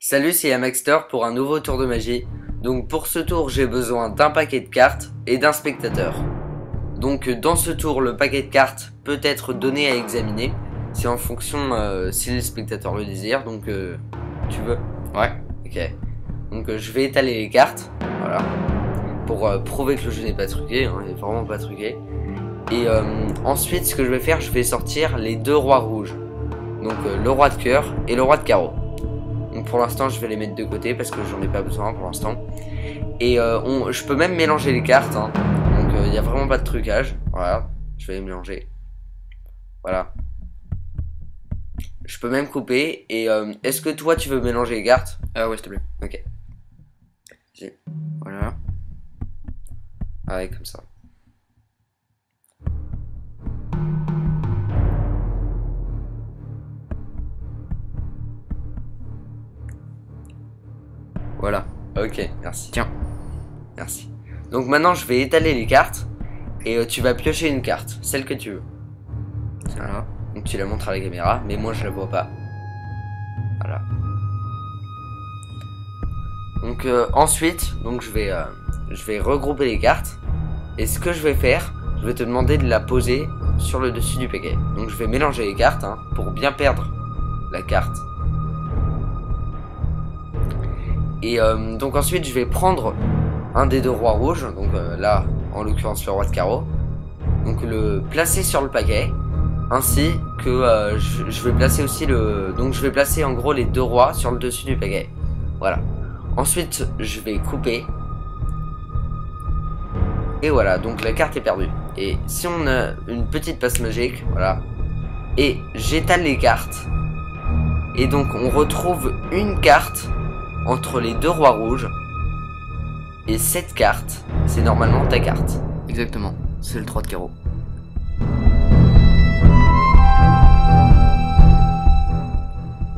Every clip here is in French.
Salut, c'est Yamaxter pour un nouveau tour de magie. Donc pour ce tour, j'ai besoin d'un paquet de cartes et d'un spectateur. Donc dans ce tour, le paquet de cartes peut être donné à examiner. C'est en fonction si le spectateur le désire. Donc tu veux? Ouais. Ok. Donc je vais étaler les cartes. Voilà. Pour prouver que le jeu n'est pas truqué. Hein, il est vraiment pas truqué. Et ensuite, ce que je vais faire, je vais sortir les deux rois rouges. Donc le roi de cœur et le roi de carreau. Donc pour l'instant je vais les mettre de côté parce que j'en ai pas besoin pour l'instant. Et je peux même mélanger les cartes hein. Donc il n'y a vraiment pas de trucage. Voilà, je vais les mélanger. Voilà. Je peux même couper. Et est-ce que toi tu veux mélanger les cartes? Ah ouais, s'il te plaît. Ok. Voilà. Ouais, comme ça. Voilà, ok, merci. Tiens. Merci. Donc maintenant je vais étaler les cartes. Et tu vas piocher une carte, celle que tu veux. Voilà. Donc tu la montres à la caméra, mais moi je la vois pas. Voilà. Donc ensuite, donc je vais regrouper les cartes. Et ce que je vais faire, je vais te demander de la poser sur le dessus du paquet. Donc je vais mélanger les cartes hein, pour bien perdre la carte. Et donc ensuite je vais prendre un des deux rois rouges, donc là en l'occurrence le roi de carreau, donc le placer sur le paquet, ainsi que je vais placer aussi donc je vais placer en gros les deux rois sur le dessus du paquet. Voilà. Ensuite je vais couper. Et voilà, donc la carte est perdue. Et si on a une petite passe magique, voilà, et j'étale les cartes, et donc on retrouve une carte entre les deux rois rouges. Et cette carte, c'est normalement ta carte. Exactement, c'est le 3 de carreau.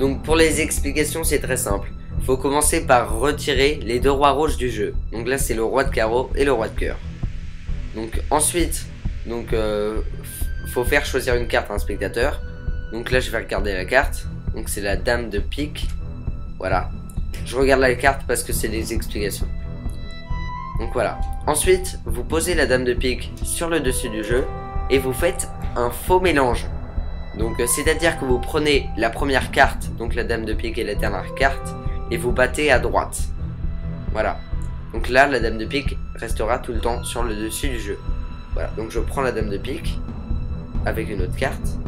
Donc pour les explications, c'est très simple. Il faut commencer par retirer les deux rois rouges du jeu. Donc là, c'est le roi de carreau et le roi de cœur. Donc ensuite, faut faire choisir une carte à un spectateur. Donc là, je vais regarder la carte. Donc c'est la dame de pique. Voilà. Je regarde la carte parce que c'est des explications. Donc voilà. Ensuite, vous posez la dame de pique sur le dessus du jeu et vous faites un faux mélange. Donc c'est-à-dire que vous prenez la première carte, donc la dame de pique et la dernière carte, et vous battez à droite. Voilà. Donc là, la dame de pique restera tout le temps sur le dessus du jeu. Voilà. Donc je prends la dame de pique avec une autre carte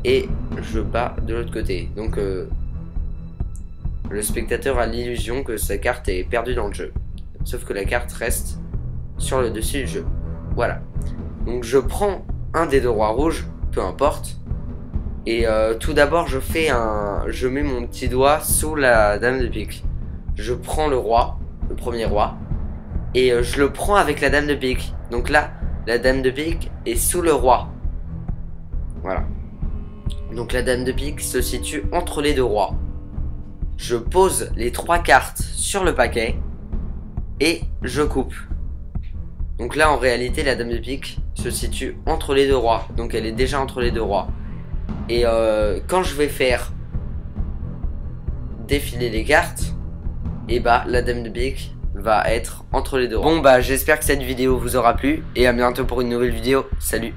et je bats de l'autre côté. Donc le spectateur a l'illusion que sa carte est perdue dans le jeu. Sauf que la carte reste sur le dessus du jeu. Voilà. Donc je prends un des deux rois rouges, peu importe. Et tout d'abord je mets mon petit doigt sous la dame de pique. Je prends le roi, le premier roi. Et je le prends avec la dame de pique. Donc là, la dame de pique est sous le roi. Voilà. Donc la dame de pique se situe entre les deux rois. Je pose les trois cartes sur le paquet et je coupe. Donc là en réalité la dame de pique se situe entre les deux rois. Donc elle est déjà entre les deux rois. Et quand je vais faire défiler les cartes, et bah la dame de pique va être entre les deux rois. Bon bah j'espère que cette vidéo vous aura plu et à bientôt pour une nouvelle vidéo. Salut.